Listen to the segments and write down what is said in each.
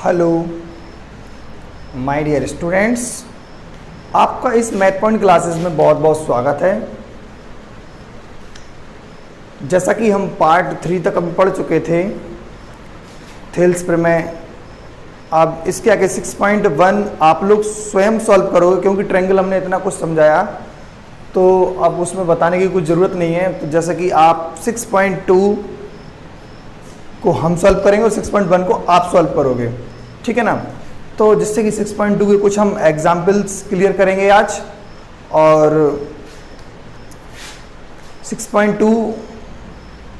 Hello my dear students, आपका इस math point classes में बहुत बहुत स्वागत है। जैसा कि हम पार्ट 3 तक अभी पढ़ चुके थे थेल्स प्रमेय, अब इसके आगे 6.1 आप लोग स्वयं सॉल्व करोगे, क्योंकि ट्रायंगल हमने इतना कुछ समझाया तो अब उसमें बताने की कुछ ज़रूरत नहीं है। तो जैसा कि आप 6.2 को हम सॉल्व करेंगे और 6.1 को आप सॉल्व करोगे, ठीक है ना। तो जिससे कि 6.2 के कुछ हम एग्जाम्पल्स क्लियर करेंगे आज, और 6.2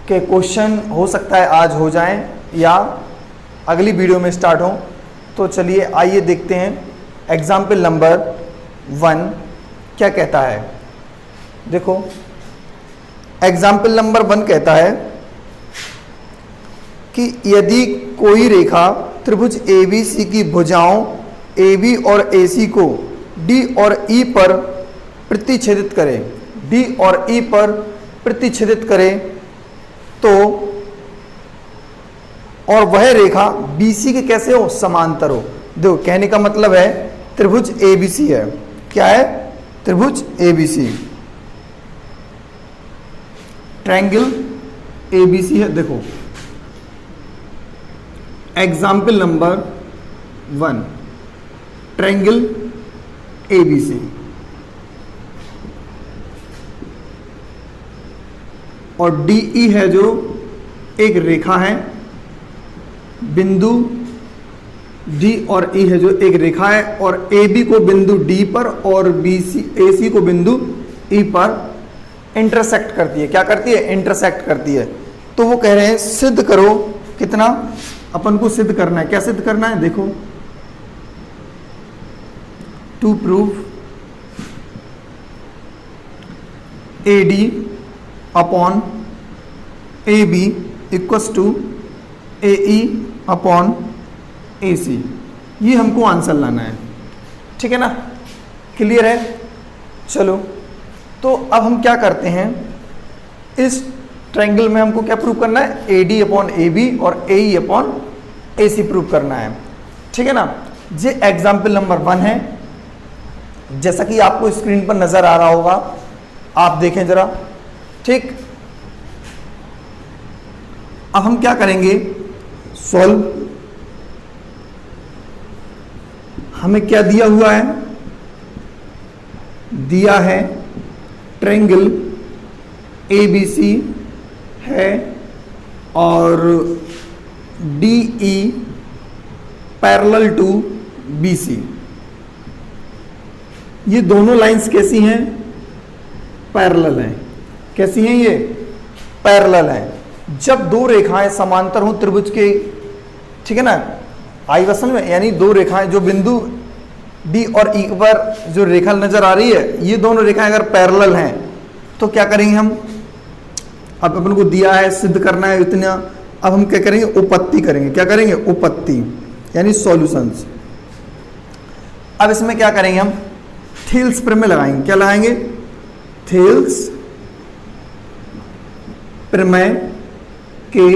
के क्वेश्चन हो सकता है आज हो जाएं या अगली वीडियो में स्टार्ट हो। तो चलिए आइए देखते हैं एग्जाम्पल नंबर 1 क्या कहता है। देखो एग्जाम्पल नंबर 1 कहता है कि यदि कोई रेखा त्रिभुज ABC की भुजाओं AB और AC को D और E पर प्रतिच्छेदित करे, D और E पर प्रतिच्छेदित करे तो, और वह रेखा BC के कैसे हो, समांतर हो। देखो कहने का मतलब है त्रिभुज ABC है, क्या है, त्रिभुज ABC, ट्रायंगल ABC है। देखो एग्जाम्पल नंबर 1 ट्रायंगल ABC, और DE है जो एक रेखा है, बिंदु D और E है जो एक रेखा है, और AB को बिंदु D पर और AC को बिंदु E पर इंटरसेक्ट करती है। क्या करती है, इंटरसेक्ट करती है। तो वो कह रहे हैं सिद्ध करो, कितना अपन को सिद्ध करना है, क्या सिद्ध करना है, देखो to prove AD upon AB equals to AE upon AC, ये हमको आंसर लाना है, ठीक है ना, क्लियर है। चलो तो अब हम क्या करते हैं, इस ट्रायंगल में हमको क्या प्रूव करना है, AD अपॉन AB और AE अपॉन AC प्रूव करना है, ठीक है ना। ये एग्जाम्पल नंबर 1 है, जैसा कि आपको स्क्रीन पर नजर आ रहा होगा, आप देखें जरा, ठीक। अब हम क्या करेंगे, सॉल्व। हमें क्या दिया हुआ है, दिया है ट्रायंगल ABC है और DE पैरेलल टू BC। ये दोनों लाइंस कैसी हैं, पैरेलल हैं। कैसी हैं ये, पैरेलल हैं। जब दो रेखाएं समांतर हों त्रिभुज के, ठीक है ना, आई वसन में, यानी दो रेखाएं जो बिंदु D और E पर जो रेखा नजर आ रही है, ये दोनों रेखाएं अगर पैरेलल हैं तो क्या करेंगे हम, अब अपन को दिया है सिद्ध करना है इतना, अब हम क्या करेंगे, उपपत्ति करेंगे। क्या करेंगे, उपपत्ति यानी सॉल्यूशंस। अब इसमें क्या करेंगे हम, थेल्स प्रमेय लगाएंगे। क्या लगाएंगे, थेल्स प्रमेय के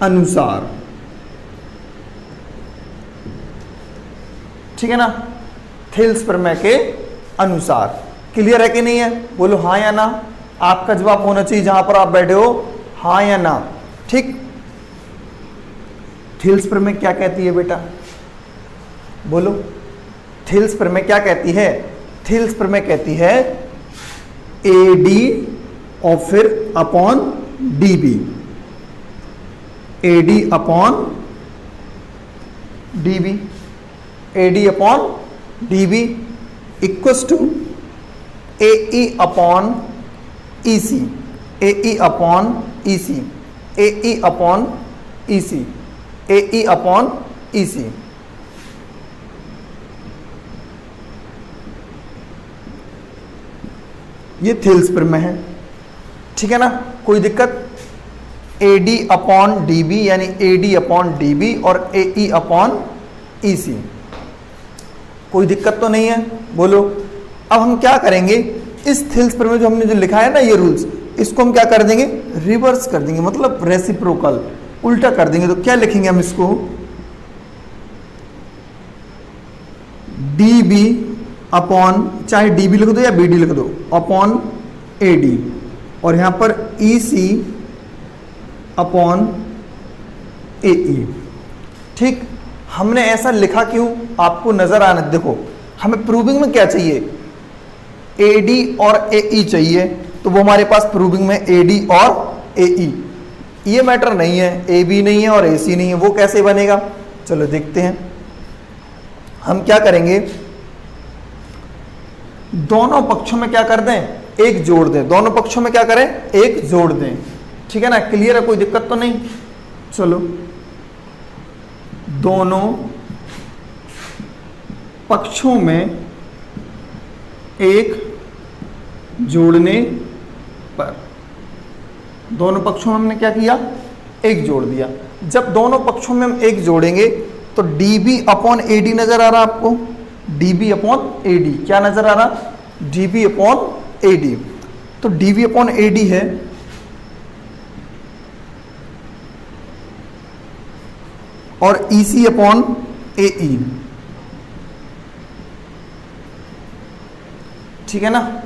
अनुसार, ठीक है ना, थेल्स प्रमेय के अनुसार। क्लियर है कि नहीं है, बोलो हाँ या ना। आपका जवाब होना चाहिए जहां पर आप बैठे हो, हाँ या ना, ठीक। थेल्स प्रमेय क्या कहती है बेटा, बोलो, थेल्स प्रमेय क्या कहती है, थेल्स प्रमेय कहती है AD और फिर upon DB, AD upon DB, AD upon DB equals to AE upon EC, AE upon EC, AE upon EC, AE upon EC। ये थेल्स प्रमेय है, ठीक है ना, कोई दिक्कत। AD अपॉन DB यानी AD अपॉन DB और AE अपॉन EC, कोई दिक्कत तो नहीं है, बोलो। अब हम क्या करेंगे, इस थेल्स प्रमेय जो हमने जो लिखा है ना ये रूल्स, इसको हम क्या कर देंगे, रिवर्स कर देंगे, मतलब रेसिप्रोकल, उल्टा कर देंगे। तो क्या लिखेंगे हम इसको, डी बी अपॉन, चाहे डी बी लिख दो या बी डी लिख दो, अपॉन ए डी, और यहां पर ई सी अपॉन ए ई। ठीक, हमने ऐसा लिखा क्यों, आपको नजर आना। देखो हमें प्रूविंग में क्या चाहिए, ए डी और ए ई चाहिए, तो वो हमारे पास प्रूविंग में ए डी और ए ई। ये मैटर नहीं है, ए बी नहीं है और ए सी नहीं है, वो कैसे बनेगा, चलो देखते हैं। हम क्या करेंगे, दोनों पक्षों में क्या कर दें, एक जोड़ दें, दोनों पक्षों में क्या करें, एक जोड़ दें। ठीक है ना, क्लियर है, कोई दिक्कत तो नहीं। चलो, दोनों पक्षों में एक जोड़ने पर, दोनों पक्षों में हमने क्या किया, एक जोड़ दिया। जब दोनों पक्षों में हम एक जोड़ेंगे तो D B upon A D नजर आ रहा आपको, D B upon A D क्या नजर आ रहा, D B upon A D. तो D B upon A D है और ई सी अपॉन ए ई। ठीक है ना,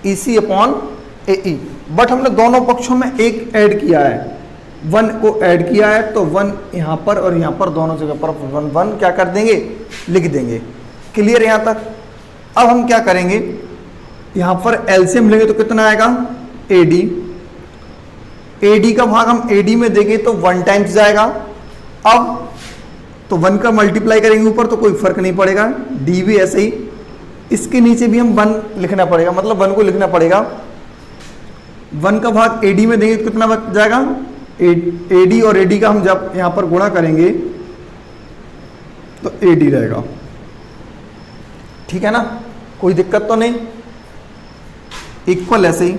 ई सी अपॉन ए ई। बट हमने दोनों पक्षों में एक ऐड किया है, वन को ऐड किया है, तो वन यहां पर और यहां पर दोनों जगह पर वन वन क्या कर देंगे, लिख देंगे। क्लियर यहां तक। अब हम क्या करेंगे, यहां पर एलसीएम लेंगे तो कितना आएगा, ए डी। ए डी का भाग हम ए डी में देंगे तो वन टाइम्स जाएगा। अब तो वन का मल्टीप्लाई करेंगे ऊपर तो कोई फर्क नहीं पड़ेगा, डी भी ऐसे ही। इसके नीचे भी हम वन लिखना पड़ेगा, मतलब वन को लिखना पड़ेगा। वन का भाग एडी में देंगे तो कितना बच जाएगा, एडी और एडी का हम जब यहां पर गुणा करेंगे तो एडी रहेगा। ठीक है ना, कोई दिक्कत तो नहीं। इक्वल ऐसे ही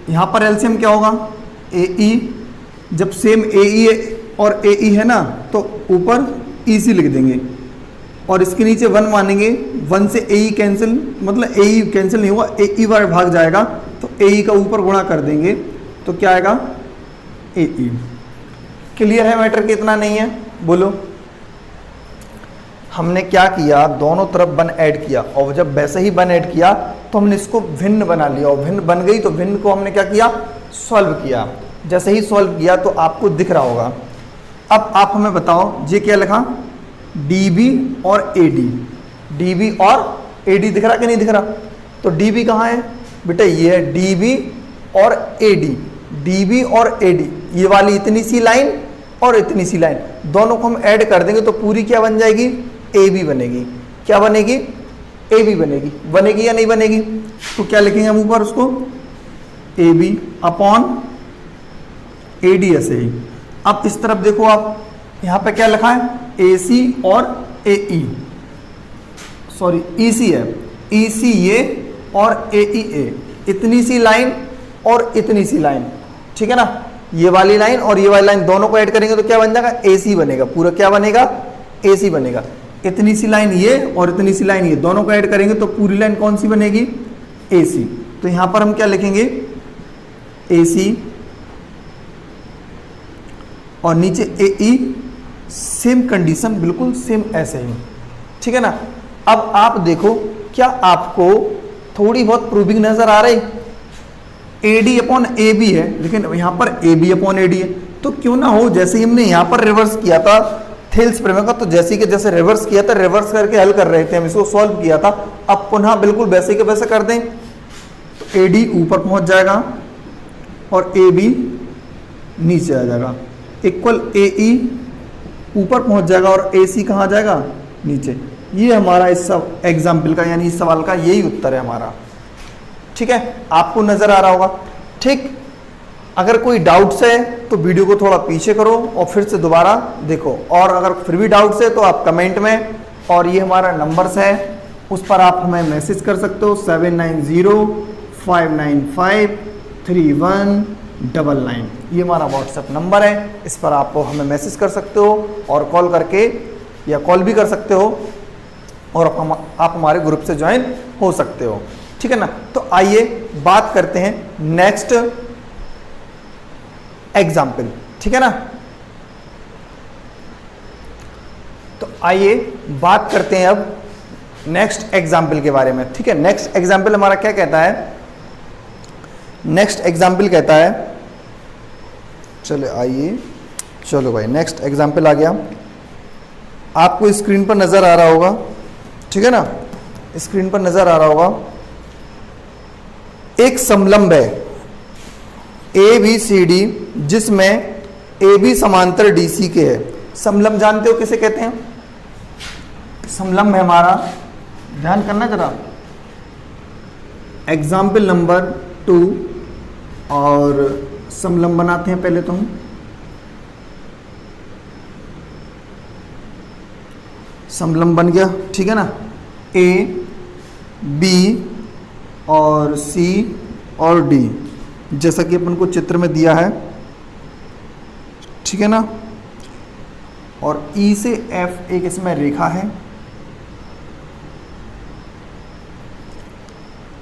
यहां पर एलसीएम क्या होगा, ए ई। जब सेम ए ई और ए ई है ना तो ऊपर ई सी लिख देंगे और इसके नीचे वन मानेंगे। वन से ए ई कैंसिल, मतलब ए ई कैंसिल नहीं होगा, ए ई बार भाग जाएगा तो ए ई का ऊपर गुणा कर देंगे तो क्या आएगा, ए ई। क्लियर है मैटर, कितना नहीं है बोलो। हमने क्या किया, दोनों तरफ वन ऐड किया और जब वैसे ही वन ऐड किया तो हमने इसको भिन्न बना लिया और भिन्न बन गई तो भिन्न को हमने क्या किया, सॉल्व किया। जैसे ही सॉल्व किया तो आपको दिख रहा होगा। अब आप हमें बताओ ये क्या लिखा, डी बी और ए डी। डी बी और ए डी दिख रहा कि नहीं दिख रहा, तो डी बी कहाँ है बेटा, ये है डी बी और ए डी। डी बी और ए डी, ये वाली इतनी सी लाइन और इतनी सी लाइन, दोनों को हम ऐड कर देंगे तो पूरी क्या बन जाएगी, ए बी बनेगी। क्या बनेगी, ए बी बनेगी। बनेगी या नहीं बनेगी, तो क्या लिखेंगे हम ऊपर उसको, A B upon A D ऐसे ही। अब इस तरफ देखो आप, यहां पे क्या लिखा है, ए सी और ए ई, सॉरी ई सी है, ई सी ये और ए ई ए। इतनी सी लाइन और इतनी सी लाइन, ठीक है ना, ये वाली लाइन और ये वाली लाइन दोनों को ऐड करेंगे तो क्या बन जाएगा, ए सी बनेगा। पूरा क्या बनेगा, ए सी बनेगा। इतनी सी लाइन ये और इतनी सी लाइन ये, दोनों को ऐड करेंगे तो पूरी लाइन कौन सी बनेगी, ए सी। तो यहां पर हम क्या लिखेंगे, ए सी और नीचे ए ई। सेम कंडीशन, बिल्कुल सेम ऐसे ही, ठीक है ना। अब आप देखो, क्या आपको थोड़ी बहुत प्रूविंग नजर आ रही, A D upon A B है लेकिन यहां पर A B upon A D है। तो क्यों ना हो, जैसे ही हमने यहां पर रिवर्स किया था थेल्स प्रमेय का, तो जैसे कि जैसे रिवर्स किया था, रिवर्स करके हल कर रहे थे हम, इसको सॉल्व किया था। अब पुनः बिल्कुल वैसे के वैसे कर दें तो ए डी ऊपर पहुंच जाएगा और ए बी नीचे आ जाएगा। इक्वल ए ई ऊपर पहुंच जाएगा और ए सी कहाँ जाएगा, नीचे। ये हमारा इस सब एग्जाम्पल का, यानी इस सवाल का यही उत्तर है हमारा। ठीक है, आपको नजर आ रहा होगा। ठीक, अगर कोई डाउट्स है तो वीडियो को थोड़ा पीछे करो और फिर से दोबारा देखो, और अगर फिर भी डाउट्स है तो आप कमेंट में, और ये हमारा नंबर्स है उस पर आप हमें मैसेज कर सकते हो, 7905953199। ये हमारा व्हाट्सएप नंबर है, इस पर आप हमें मैसेज कर सकते हो और कॉल करके या कॉल भी कर सकते हो और आप हमारे ग्रुप से ज्वाइन हो सकते हो। ठीक है ना। तो आइए बात करते हैं नेक्स्ट एग्जाम्पल, ठीक है ना। तो आइए बात करते हैं अब नेक्स्ट एग्जाम्पल के बारे में, ठीक है। नेक्स्ट एग्जाम्पल हमारा क्या कहता है, नेक्स्ट एग्जाम्पल कहता है, चलो आइए, चलो भाई नेक्स्ट एग्जाम्पल आ गया, आपको स्क्रीन पर नजर आ रहा होगा, ठीक है ना, स्क्रीन पर नजर आ रहा होगा। एक समलंब है ए बी सी डी जिसमें ए बी समांतर डी सी के है। समलंब जानते हो किसे कहते हैं? समलंब है हमारा, ध्यान करना जरा, एग्जाम्पल नंबर 2, और समलंब बनाते हैं पहले तो हम। समलंब बन गया, ठीक है ना, ए बी और सी और डी, जैसा कि अपन को चित्र में दिया है, ठीक है ना, और ई से एफ एक इसमें रेखा है,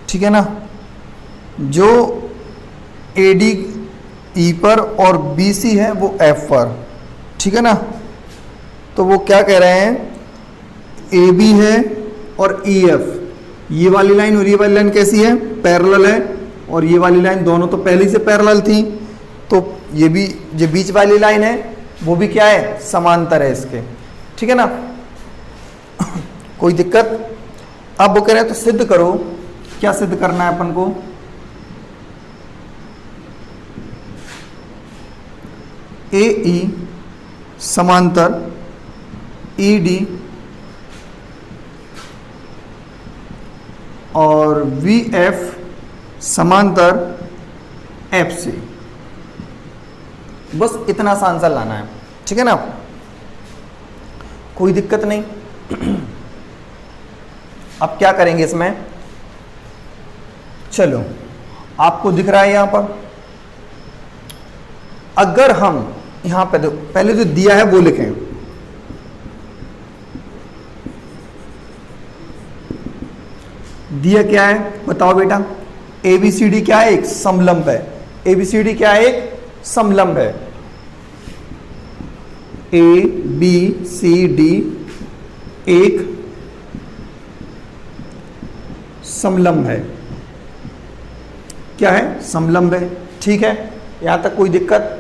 ठीक है ना, जो ए डी ई पर और बी सी है वो एफ पर, ठीक है ना। तो वो क्या कह रहे हैं, ए बी है और ई एफ, ये वाली लाइन और ये वाली लाइन कैसी है, पैरेलल है, और ये वाली लाइन दोनों तो पहले से पैरेलल थी, तो ये भी जो बीच वाली लाइन है वो भी क्या है, समांतर है इसके, ठीक है ना। कोई दिक्कत? अब वो कह रहे हैं तो सिद्ध करो, क्या सिद्ध करना है अपन को, ए ई समांतर ई डी और वी एफ समांतर एफ सी, बस इतना सा आंसर लाना है, ठीक है ना, कोई दिक्कत नहीं। अब क्या करेंगे इसमें, चलो आपको दिख रहा है यहां पर, अगर हम यहां पे पहले जो दिया है वो लिखें, दिया क्या है बताओ बेटा, ए बी सी डी क्या है, एक समलंब है, ए बी सी डी क्या है, एक समलंब है, ए बी सी डी एक समलंब है, क्या है, समलंब है, ठीक है, यहां तक कोई दिक्कत?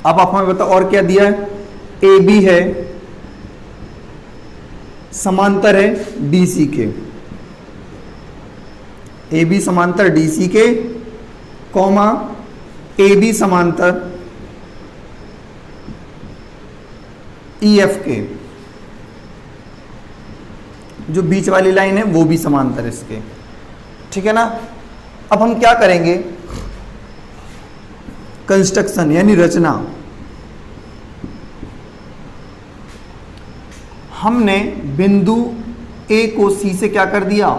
अब आप हमें बताओ और क्या दिया है, ए बी है, समांतर है डी सी के, ए बी समांतर डी सी के, कॉमा ए बी समांतर ई एफ के, जो बीच वाली लाइन है वो भी समांतर इसके, ठीक है ना। अब हम क्या करेंगे, कंस्ट्रक्शन यानी रचना, हमने बिंदु ए को सी से क्या कर दिया,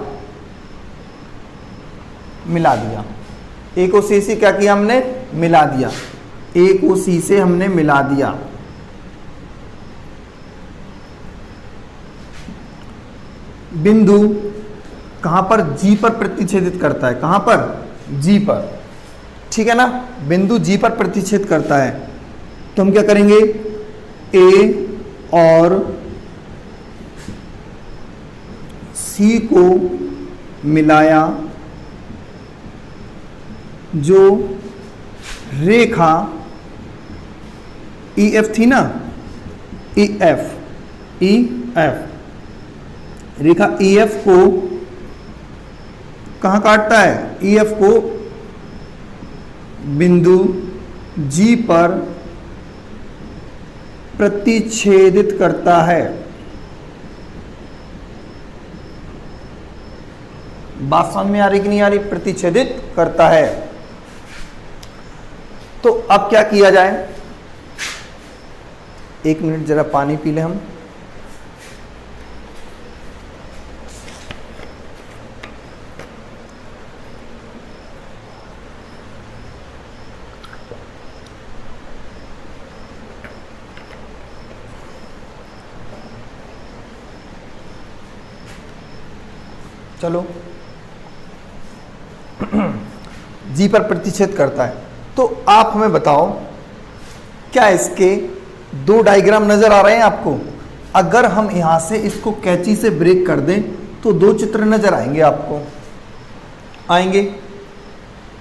मिला दिया, ए को सी से क्या किया हमने, मिला दिया, ए को सी से हमने मिला दिया, बिंदु कहां पर, जी पर प्रतिच्छेदित करता है, कहां पर, जी पर, ठीक है ना, बिंदु जी पर प्रतिच्छेद करता है, तो हम क्या करेंगे, ए और सी को मिलाया, जो रेखा ई एफ थी ना, ई एफ रेखा ई एफ को कहां काटता है, ई एफ को बिंदु जी पर प्रतिच्छेदित करता है। बात समझ में आ रही कि नहीं आ रही, प्रतिच्छेदित करता है। तो अब क्या किया जाए, एक मिनट जरा पानी पी ले हम। चलो जी पर प्रतिच्छेद करता है, तो आप हमें बताओ क्या इसके दो डायग्राम नजर आ रहे हैं आपको, अगर हम यहां से इसको कैंची से ब्रेक कर दें तो दो चित्र नजर आएंगे आपको, आएंगे।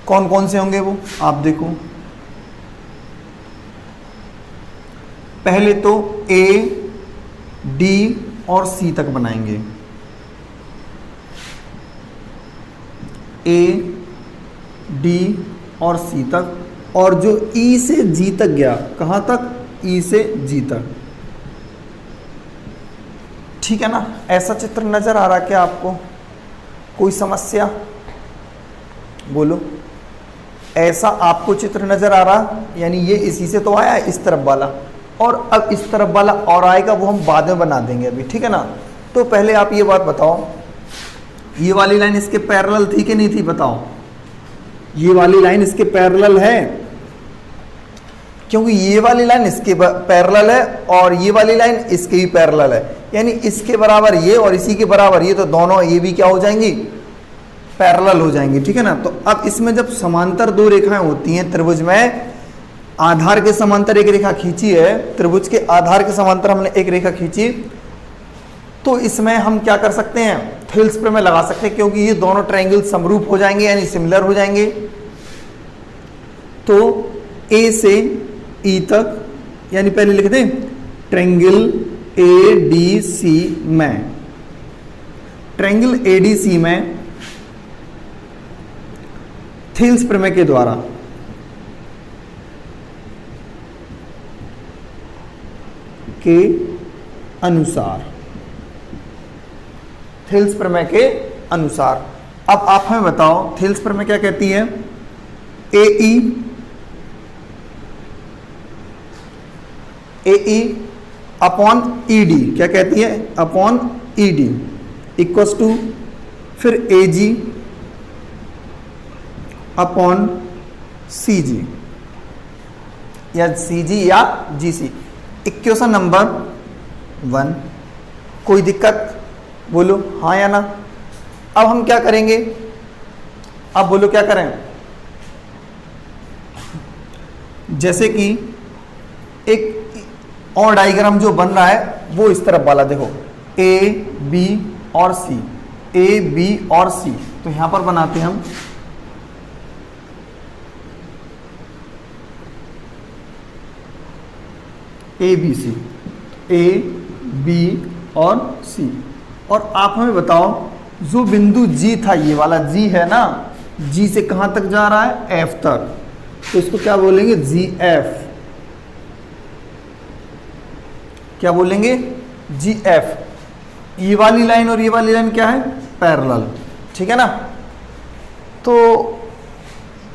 कौन कौन से होंगे वो आप देखो। पहले तो ए, डी और सी तक बनाएंगे। ए, डी और सी तक, और जो ई से जी तक गया, कहां तक? ई से जी तक। ठीक है ना? ऐसा चित्र नजर आ रहा क्या आपको? कोई समस्या? बोलो। ऐसा आपको चित्र नजर आ रहा? यानी ये इसी से तो आया इस तरफ वाला, और अब इस तरफ वाला और आएगा, वो हम बाद में बना देंगे अभी। ठीक है ना? तो पहले आप ये बात बताओ, ये वाली लाइन इसके पैरेलल थी कि नहीं थी? बताओ। ये वाली लाइन इसके पैरेलल है, क्योंकि ये वाली लाइन इसके पैरेलल है और ये वाली लाइन इसके ही पैरेलल है, यानी इसके बराबर ये और इसी के बराबर ये, तो दोनों ये भी क्या हो जाएंगी? पैरेलल हो जाएंगी। ठीक है ना? तो अब इसमें जब समांतर दो रेखाएं होती हैं त्रिभुज में, आधार के समांतर एक रेखा खींची है, त्रिभुज के आधार के समांतर हमने एक रेखा खींची, तो इसमें हम क्या कर सकते हैं? थेल्स प्रमेय लगा सकते हैं, क्योंकि ये दोनों ट्रायंगल समरूप हो जाएंगे, यानी सिमिलर हो जाएंगे। तो ए से ई तक, यानी पहले लिख दें ट्रायंगल ए डी सी में, ट्रायंगल ए डी सी में थेल्स प्रमेय के द्वारा के अनुसार, थेल्स प्रमेय के अनुसार। अब आप हमें बताओ थेल्स प्रमेय क्या कहती है? ए अपॉन ई डी क्या कहती है? Upon E D equals to फिर ए जी अपॉन सी जी, या सी जी या जी सी। Equation number 1। कोई दिक्कत? बोलो हाँ या ना। अब हम क्या करेंगे? अब बोलो क्या करें? जैसे कि एक और डायग्राम जो बन रहा है वो इस तरफ वाला देखो, ए बी और सी, ए बी और सी। तो यहां पर बनाते हैं हम A B C, A B और सी। और आप हमें बताओ जो बिंदु जी था, ये वाला जी है ना, जी से कहां तक जा रहा है? एफ तक, तो इसको क्या बोलेंगे? जी एफ। क्या बोलेंगे? जी एफ। ये वाली लाइन और ये वाली लाइन क्या है? पैरेलल। ठीक है ना? तो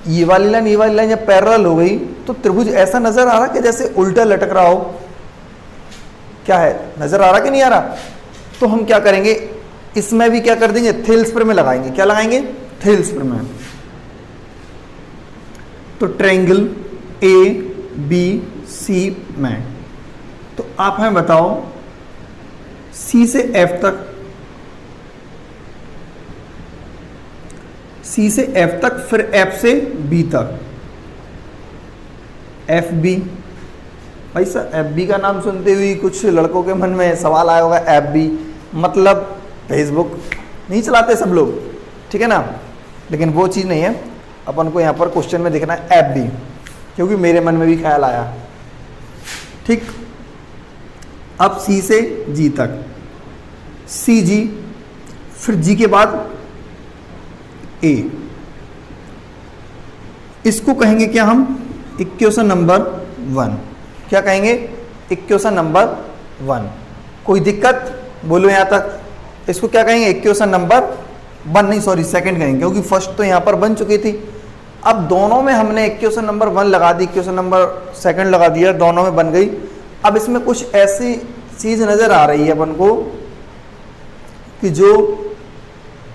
ये वाली लाइन जब पैरेलल हो गई तो त्रिभुज ऐसा नजर आ रहा कि जैसे उल्टा लटक रहा हो। क्या है? नजर आ रहा कि नहीं आ रहा? तो हम क्या करेंगे? इसमें भी क्या कर देंगे? थेल्स प्रमेय लगाएंगे। क्या लगाएंगे? थेल्स प्रमेय। तो ट्रायंगल ए बी सी में, तो आप हमें बताओ सी से एफ तक, सी से एफ तक, फिर एफ से बी तक, एफ बी। भाई सर एफ बी का नाम सुनते हुए कुछ लड़कों के मन में सवाल आया होगा, एफ बी मतलब फेसबुक नहीं चलाते सब लोग, ठीक है ना? लेकिन वो चीज़ नहीं है, अपन को यहाँ पर क्वेश्चन में देखना है एफ बी, क्योंकि मेरे मन में भी ख्याल आया। ठीक, अब सी से जी तक, सी जी, फिर जी के बाद ए, इसको कहेंगे क्या हम? Equation number 1। क्या कहेंगे? Equation number 1। कोई दिक्कत? बोलो यहाँ तक। इसको क्या कहेंगे? इक्वेशन नंबर 1 नहीं, सॉरी सेकंड कहेंगे, क्योंकि फर्स्ट तो यहाँ पर बन चुकी थी। अब दोनों में हमने इक्वेशन नंबर 1 लगा दी, इक्वेशन नंबर सेकंड लगा दिया, दोनों में बन गई। अब इसमें कुछ ऐसी चीज नजर आ रही है अपन को कि जो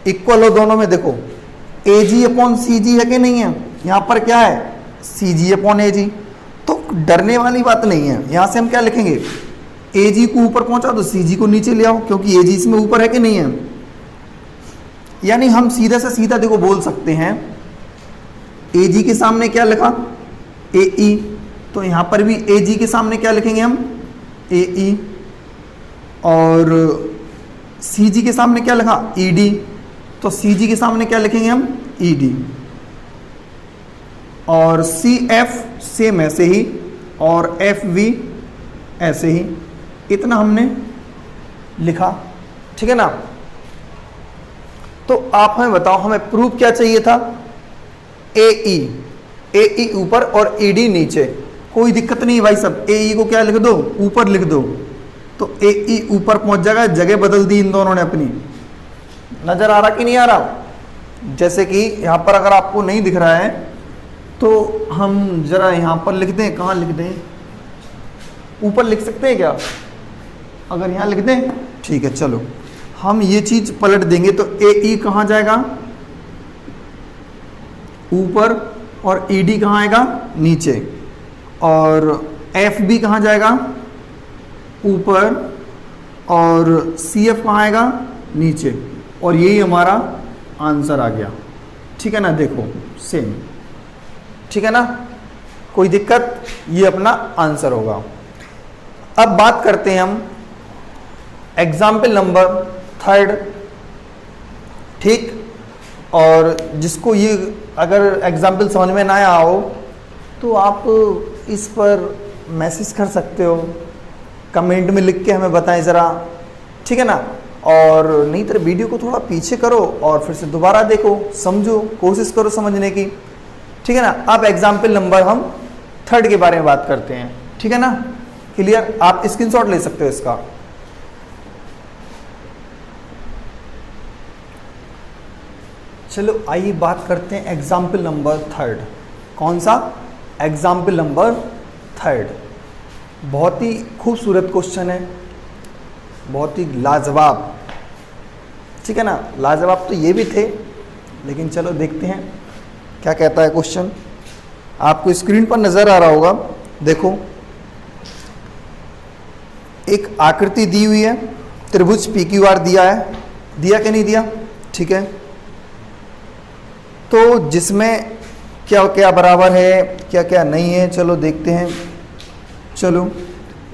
इक्वल हो दोनों में। देखो ए जी अपॉन सी जी है कि नहीं है? यहाँ पर क्या है? सी जी अपॉन ए जी। तो डरने वाली बात नहीं है। यहाँ से हम क्या लिखेंगे? ए जी को ऊपर पहुंचा दो, सी जी को नीचे ले आओ, क्योंकि ए जी इसमें ऊपर है कि नहीं है। यानी हम सीधे से सीधा देखो बोल सकते हैं, ए जी के सामने क्या लिखा? ए ई। तो यहाँ पर भी ए जी के सामने क्या लिखेंगे हम? ए ई। और सी जी के सामने क्या लिखा, ई डी, तो सी जी के सामने क्या लिखेंगे हम, ई डी। और सी एफ सेम ऐसे ही, और एफ वी ऐसे ही, इतना हमने लिखा, ठीक है ना। तो आप हमें बताओ, हमें प्रूफ क्या चाहिए था, ए ई ऊपर और ई डी नीचे। कोई दिक्कत नहीं भाई सब, ए ई को क्या लिख दो, ऊपर लिख दो, तो ए ई ऊपर पहुंच जाएगा। जगह बदल दी इन दोनों ने अपनी। नजर आ रहा कि नहीं आ रहा? जैसे कि यहां पर अगर आपको नहीं दिख रहा है तो हम जरा यहां पर लिख दें, कहां लिख दें, ऊपर लिख सकते हैं क्या, अगर यहां लिख दें, ठीक है। चलो हम ये चीज पलट देंगे, तो ए ई कहां जाएगा, ऊपर, और ई डी कहां आएगा, नीचे, और एफ बी कहां जाएगा, ऊपर, और सी एफ कहां आएगा, नीचे, और यही हमारा आंसर आ गया, ठीक है ना। देखो सेम, ठीक है ना, कोई दिक्कत, ये अपना आंसर होगा। अब बात करते हैं हम एग्जाम्पल नंबर 3, ठीक। और जिसको ये अगर एग्जाम्पल समझ में ना आया हो तो आप इस पर मैसेज कर सकते हो, कमेंट में लिख के हमें बताएं ज़रा, ठीक है ना। और नहीं तो वीडियो को थोड़ा पीछे करो और फिर से दोबारा देखो, समझो, कोशिश करो समझने की, ठीक है ना। अब एग्जाम्पल नंबर हम 3 के बारे में बात करते हैं, ठीक है ना। क्लियर, आप स्क्रीनशॉट ले सकते हो इसका। चलो आइए बात करते हैं एग्जाम्पल नंबर 3। कौन सा, एग्जाम्पल नंबर 3। बहुत ही खूबसूरत क्वेश्चन है, बहुत ही लाजवाब, ठीक है ना। लाजवाब तो ये भी थे, लेकिन चलो देखते हैं क्या कहता है क्वेश्चन। आपको स्क्रीन पर नजर आ रहा होगा, देखो एक आकृति दी हुई है, त्रिभुज पी क्यू आर दिया है, दिया कि नहीं दिया, ठीक है। तो जिसमें क्या क्या बराबर है, क्या क्या नहीं है, चलो देखते हैं। चलो,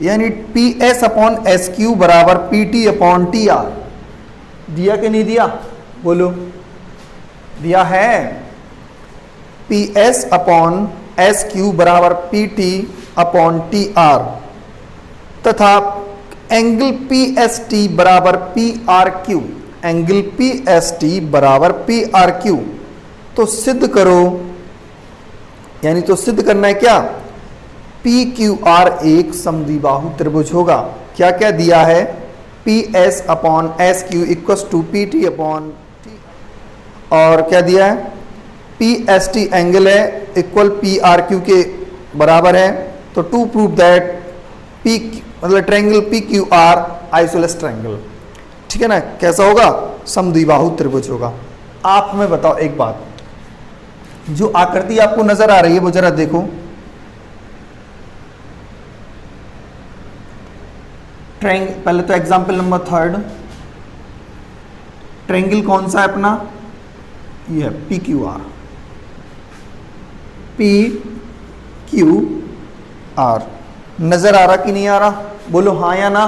यानी P S upon S Q बराबर P T upon T R, दिया कि नहीं दिया, बोलो, दिया है। P S upon S Q बराबर P T upon T R, तथा एंगल पी एस टी बराबर P R Q, angle P S T बराबर पी आर क्यू। तो सिद्ध करो, यानी तो सिद्ध करना है क्या, पी क्यू आर एक समद्विबाहु त्रिभुज होगा। क्या क्या दिया है, P S upon S Q equals to P T upon T, और क्या दिया है, पी एस टी एंगल है इक्वल पी आर क्यू के बराबर है। तो टू प्रूव दैट पी मतलब triangle P Q R isosceles triangle, ठीक है ना। कैसा होगा, समद्विबाहु त्रिभुज होगा। आप हमें बताओ एक बात, जो आकृति आपको नजर आ रही है वो जरा देखो, पहले तो एग्जाम्पल नंबर 3, ट्रायंगल कौन सा है अपना, ये है P Q are, P Q are. नजर आ रहा कि नहीं आ रहा, बोलो हाँ या ना,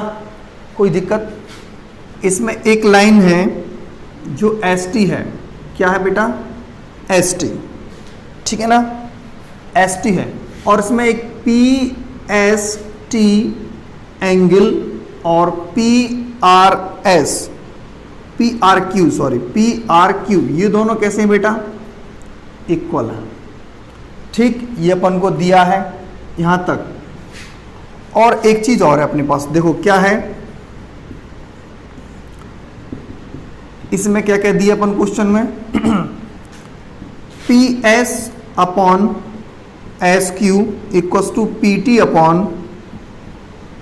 कोई दिक्कत। इसमें एक लाइन है जो एस टी है, क्या है बेटा, एस टी, ठीक है ना, एस टी है। और इसमें एक पी एस टी एंगल और P R S, P R Q sorry P R Q, ये दोनों कैसे हैं बेटा, इक्वल है, ठीक। ये अपन को दिया है यहां तक। और एक चीज और है अपने पास, देखो क्या है, इसमें क्या क्या दिया अपन क्वेश्चन में, P S upon S Q equals to P T upon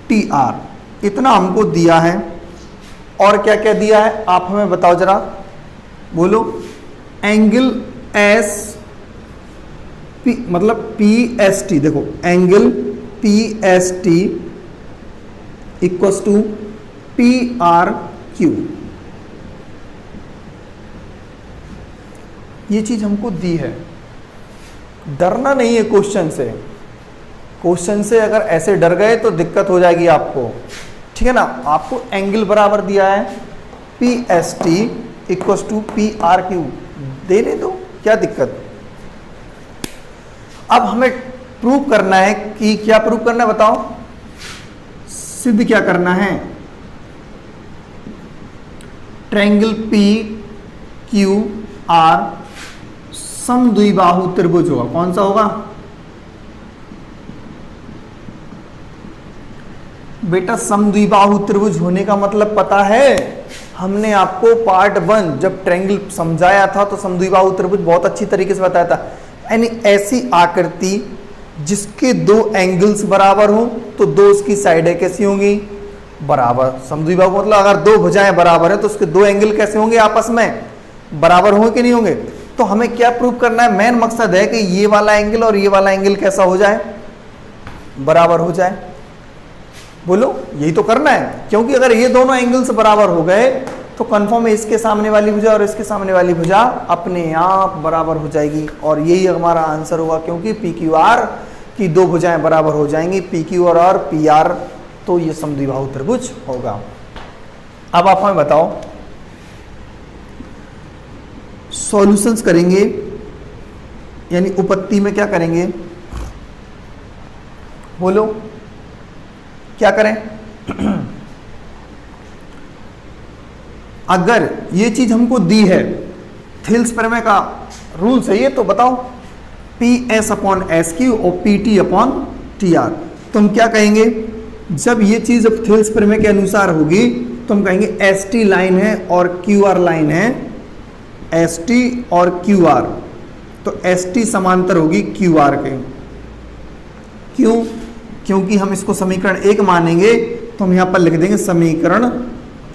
T R, इतना हमको दिया है। और क्या क्या दिया है आप हमें बताओ जरा, बोलो। एंगल एस पी मतलब पी एस टी, देखो angle P S T equals to P R Q, ये चीज हमको दी है। डरना नहीं है क्वेश्चन से, क्वेश्चन से अगर ऐसे डर गए तो दिक्कत हो जाएगी आपको, ठीक है ना। आपको एंगल बराबर दिया है P S T equal to P R Q, देने दो, क्या दिक्कत। अब हमें प्रूव करना है कि क्या प्रूव करना है बताओ, सिद्ध क्या करना है, ट्रायंगल पी क्यू आर समद्विबाहु त्रिभुज होगा। कौन सा होगा बेटा, समद्विबाहु त्रिभुज होने का मतलब पता है, हमने आपको पार्ट 1 जब ट्रायंगल समझाया था तो समद्विबाहु त्रिभुज बहुत अच्छी तरीके से बताया था। यानी ऐसी आकृति जिसके दो एंगल्स बराबर हो तो दो उसकी साइडें कैसी होंगी, बराबर। समद्विबाहु मतलब अगर दो भुजाएं बराबर है तो उसके दो एंगल कैसे होंगे, आपस में बराबर होंगे कि नहीं होंगे। तो हमें क्या प्रूव करना है, मेन मकसद है कि ये वाला एंगल और ये वाला एंगल कैसा हो जाए, बराबर हो जाए। बोलो, यही तो करना है, क्योंकि अगर ये दोनों एंगल्स बराबर हो गए तो कंफर्म है इसके सामने वाली भुजा और इसके सामने वाली भुजा अपने आप बराबर हो जाएगी, और यही हमारा आंसर होगा, क्योंकि पी क्यू आर की दो भुजाएं बराबर हो जाएंगी, पी क्यू और पी आर, तो ये समद्विबाहु त्रिभुज होगा। अब आप हमें बताओ, सॉल्यूशंस करेंगे, यानी उपपत्ति में क्या करेंगे, बोलो क्या करें। अगर ये चीज हमको दी है, थिल्स प्रमेय का रूल सही है, तो बताओ P S upon S Q और P T upon T R, तो हम क्या कहेंगे, जब ये चीज थिल्स प्रमेय के अनुसार होगी तो हम कहेंगे एस टी लाइन है और क्यू आर लाइन है, एस टी और क्यू आर, तो एस टी समांतर होगी क्यू आर के। क्यों, क्योंकि हम इसको समीकरण 1 मानेंगे, तो हम यहां पर लिख देंगे समीकरण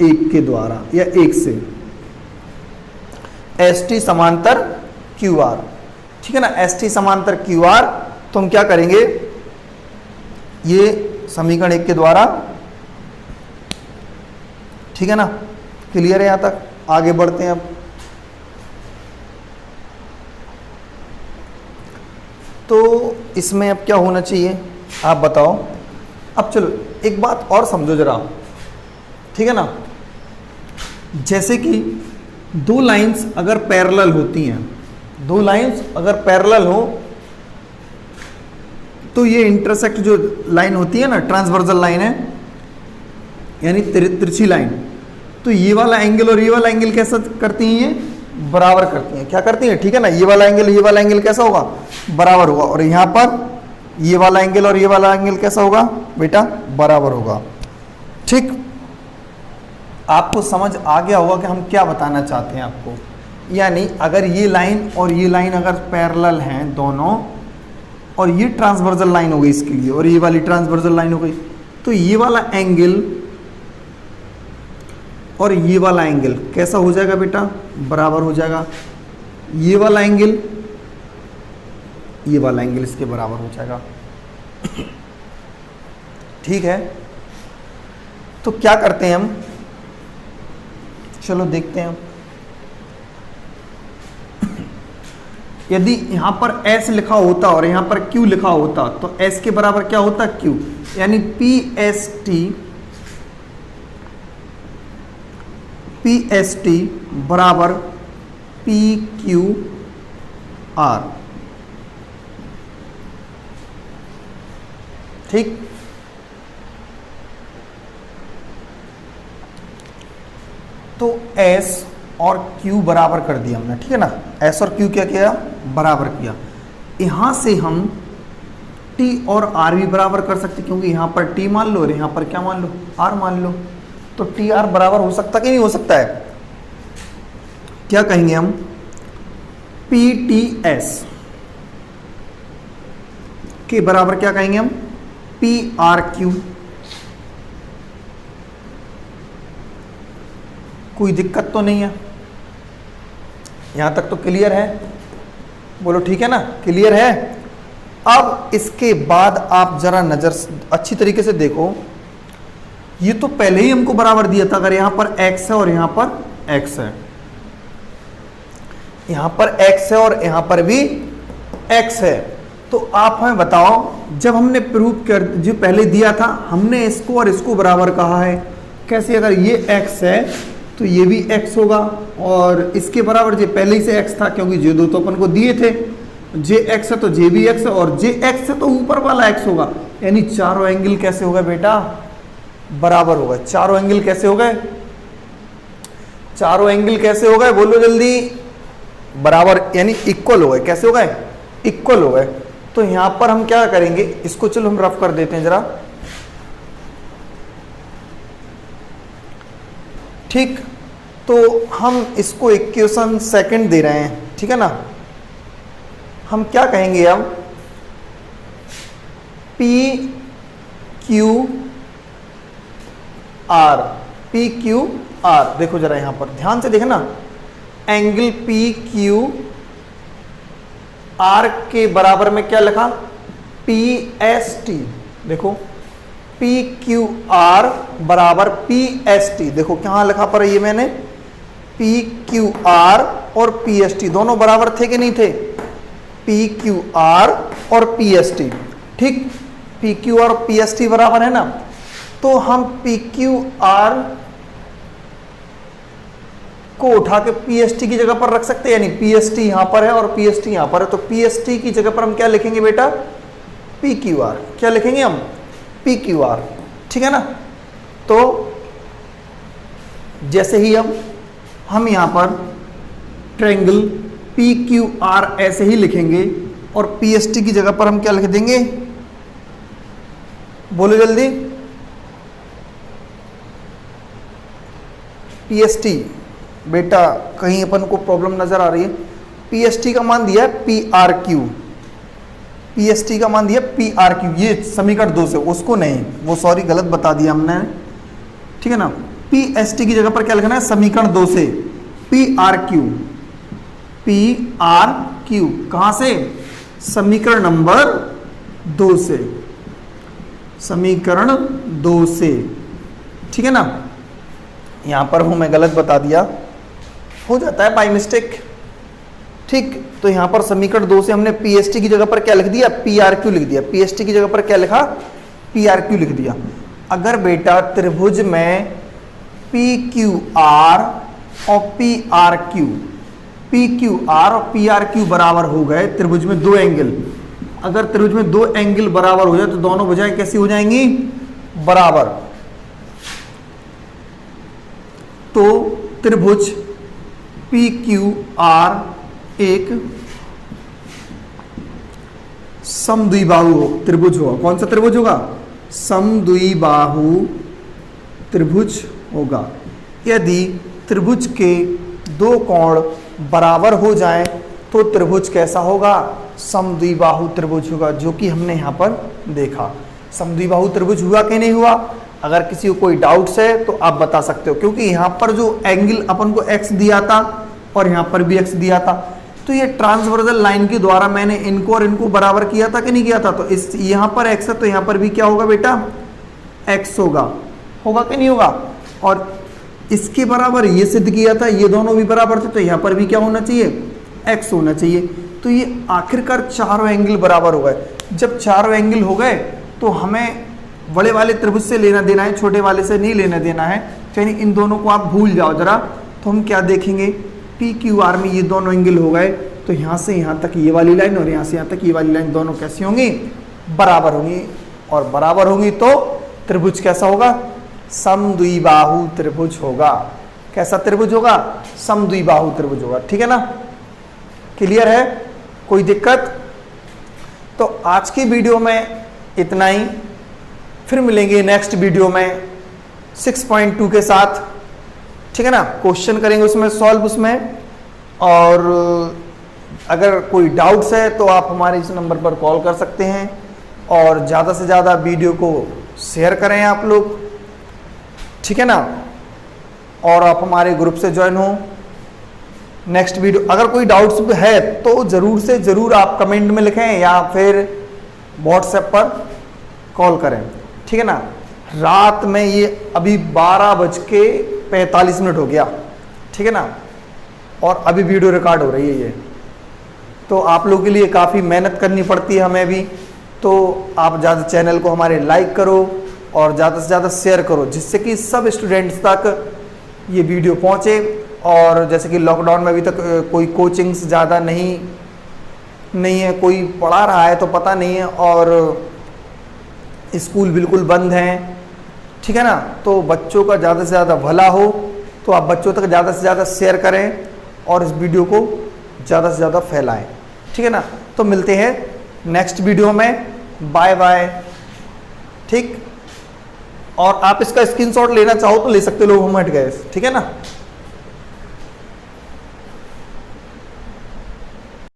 1 के द्वारा या 1 से, एस टी समांतर क्यू आर, ठीक है ना। एस टी समांतर क्यू आर, तो हम क्या करेंगे, ये समीकरण 1 के द्वारा, ठीक है ना, क्लियर है यहां तक, आगे बढ़ते हैं अब। तो इसमें अब क्या होना चाहिए आप बताओ। अब चलो एक बात और समझो जरा, ठीक है ना। जैसे कि दो लाइंस अगर पैरेलल होती हैं, दो लाइंस अगर पैरेलल हो तो ये इंटरसेक्ट जो लाइन होती है ना, ट्रांसवर्सल लाइन है, यानी तिरछी लाइन, तो ये वाला एंगल और ये वाला एंगल कैसा करती हैं, ये बराबर करती हैं। क्या करती हैं, ठीक है ना, ये वाला एंगल कैसा होगा, बराबर होगा, और यहां पर ये वाला एंगल और ये वाला एंगल कैसा होगा बेटा, बराबर होगा। ठीक, आपको समझ आ गया होगा कि हम क्या बताना चाहते हैं आपको। यानी अगर ये लाइन और ये लाइन अगर पैरेलल हैं दोनों, और ये ट्रांसवर्सल लाइन हो गई इसके लिए, और ये वाली ट्रांसवर्सल लाइन हो गई, तो ये वाला एंगल और ये वाला एंगल कैसा हो जाएगा बेटा, बराबर हो जाएगा। ये वाला एंगल, ये वाला एंगल इसके बराबर हो जाएगा। ठीक है, तो क्या करते हैं हम, चलो देखते हैं। यदि यहां पर S लिखा होता और यहां पर Q लिखा होता तो S के बराबर क्या होता, Q, यानी पी एस टी बराबर PQ R। ठीक, तो S और Q बराबर कर दिया हमने, ठीक है ना। S और Q क्या किया, बराबर किया। यहां से हम T और R भी बराबर कर सकते, क्योंकि यहां पर T मान लो और यहां पर क्या मान लो, R मान लो, तो T R बराबर हो सकता कि नहीं हो सकता है। क्या कहेंगे हम, PTS के बराबर क्या कहेंगे हम, PRQ। कोई दिक्कत तो नहीं है, यहां तक तो क्लियर है, बोलो ठीक है ना, क्लियर है। अब इसके बाद आप जरा नजर अच्छी तरीके से देखो, ये तो पहले ही हमको बराबर दिया था, अगर यहां पर x है और यहां पर x है, यहां पर x है और यहां पर भी x है, तो आप हमें बताओ जब हमने प्रूव कर जो पहले दिया था हमने इसको और इसको बराबर कहा है। कैसे? अगर ये x है तो ये भी x होगा और इसके बराबर जो पहले ही से x था, क्योंकि जे दो तो अपन को दिए थे, जे x है तो जे भी x है और जे x है तो ऊपर वाला x होगा, यानी चारों एंगल कैसे होगा बेटा? बराबर होगा। चारों एंगल कैसे हो गए? चारों एंगल कैसे हो गए? बोलो जल्दी। बराबर यानी इक्वल हो गए। कैसे हो गए? इक्वल हो गए। तो यहां पर हम क्या करेंगे, इसको चलो हम रफ कर देते हैं जरा। ठीक, तो हम इसको इक्वेशन सेकंड दे रहे हैं, ठीक है ना। हम क्या कहेंगे अब? P Q are, P Q are. देखो जरा यहां पर ध्यान से देखना, एंगल पी क्यू आर के बराबर में क्या लिखा? P S T. देखो पी क्यू आर बराबर पी एस टी। देखो कहां लिखा पर ये मैंने, पी क्यू आर और पी एस टी दोनों बराबर थे कि नहीं थे? पी क्यू आर और पी एस टी, ठीक। पी क्यू आर और पी एस टी बराबर है ना, तो हम पी क्यू आर को उठा के पीएसटी की जगह पर रख सकते हैं, यानी पीएसटी यहां पर है और पीएसटी यहां पर है, तो पीएसटी की जगह पर हम क्या लिखेंगे बेटा? P Q are. क्या लिखेंगे हम? पी क्यू आर, ठीक है ना। तो जैसे ही अब हम यहां पर ट्रायंगल पी क्यू आर ऐसे ही लिखेंगे और पीएसटी की जगह पर हम क्या लिख देंगे? बोलो जल्दी। पीएसटी बेटा कहीं अपन को प्रॉब्लम नजर आ रही है। पीएसटी का मान दिया है पी आर क्यू, पीएसटी का मान दिया पी आर क्यू, ये समीकरण 2 से, उसको नहीं, वो सॉरी गलत बता दिया हमने, ठीक है ना। पीएसटी की जगह पर क्या लिखना है? समीकरण 2 से P R Q, P R Q कहां से? समीकरण नंबर 2 से, समीकरण 2 से, ठीक है ना। यहां पर हूं मैं गलत बता दिया, हो जाता है बाय मिस्टेक, ठीक। तो यहां पर समीकरण 2 से हमने पीएसटी की जगह पर क्या लिख दिया? पीआरक्यू लिख दिया। पीएसटी की जगह पर क्या लिखा? पीआरक्यू लिख दिया। अगर बेटा त्रिभुज में पीक्यूआर और पीआरक्यू, पीक्यूआर और पीआरक्यू बराबर हो गए, त्रिभुज में दो एंगल, अगर त्रिभुज में दो एंगल बराबर हो जाए तो दोनों भुजाएं कैसी हो जाएंगी? बराबर। तो त्रिभुज पी क्यू आर एक समद्विबाहु त्रिभुज होगा। कौन सा त्रिभुज होगा? समद्विबाहु त्रिभुज होगा। यदि त्रिभुज के दो कोण बराबर हो जाएं तो त्रिभुज कैसा होगा? समद्विबाहु त्रिभुज होगा, जो कि हमने यहां पर देखा। समद्विबाहु त्रिभुज हुआ कि नहीं हुआ? अगर किसी को कोई डाउट्स है तो आप बता सकते हो, क्योंकि यहां पर जो एंगल अपन को x दिया था और यहां पर भी x दिया था, तो ये ट्रांसवर्सल लाइन के द्वारा मैंने इनको और इनको बराबर किया था कि नहीं किया था? तो इस यहां पर x है तो यहां पर भी क्या होगा बेटा? x होगा, होगा कि नहीं होगा? और इसके बराबर ये सिद्ध किया था, ये दोनों भी बराबर थे, तो यहां पर भी क्या होना चाहिए? x होना चाहिए। तो ये आखिरकार चारों एंगल बराबर हो गए। जब चारों एंगल हो गए तो हमें बड़े वाले त्रिभुज से लेना देना है, छोटे वाले से नहीं लेना देना है, यानी इन दोनों को आप भूल जाओ जरा। तो हम क्या देखेंगे? पी क्यू आर में ये दोनों एंगल हो गए, तो यहाँ से यहाँ तक ये वाली लाइन और यहाँ से यहाँ तक ये वाली लाइन दोनों कैसी होंगी? बराबर होंगी। और बराबर होंगी तो त्रिभुज कैसा होगा? समद्विबाहु त्रिभुज होगा। कैसा त्रिभुज होगा? समद्विबाहु त्रिभुज होगा, ठीक है ना। क्लियर है? कोई दिक्कत? तो आज की वीडियो में इतना ही, फिर मिलेंगे नेक्स्ट वीडियो में 6.2 के साथ, ठीक है ना। क्वेश्चन करेंगे उसमें सॉल्व उसमें, और अगर कोई डाउट्स है तो आप हमारे इस नंबर पर कॉल कर सकते हैं, और ज़्यादा से ज़्यादा वीडियो को शेयर करें आप लोग, ठीक है ना। और आप हमारे ग्रुप से ज्वाइन हो। नेक्स्ट वीडियो अगर कोई डाउट्स है तो ज़रूर से ज़रूर आप कमेंट में लिखें या फिर व्हाट्सएप पर कॉल करें, ठीक है ना। रात में ये अभी 12:45 हो गया, ठीक है ना, और अभी वीडियो रिकॉर्ड हो रही है ये, तो आप लोगों के लिए काफ़ी मेहनत करनी पड़ती है हमें भी, तो आप ज़्यादा चैनल को हमारे लाइक करो और ज़्यादा से ज़्यादा शेयर करो, जिससे कि सब स्टूडेंट्स तक ये वीडियो पहुँचे। और जैसे कि लॉकडाउन में अभी तक कोई कोचिंग्स ज़्यादा नहीं है, कोई पढ़ा रहा है तो पता नहीं है, और स्कूल बिल्कुल बंद हैं, ठीक है ना। तो बच्चों का ज़्यादा से ज़्यादा भला हो, तो आप बच्चों तक ज़्यादा से ज़्यादा शेयर करें और इस वीडियो को ज़्यादा से ज़्यादा फैलाएं, ठीक है ना। तो मिलते हैं नेक्स्ट वीडियो में, बाय बाय, ठीक। और आप इसका स्क्रीनशॉट लेना चाहो तो ले सकते हो, लोग हम हट गए, ठीक है ना।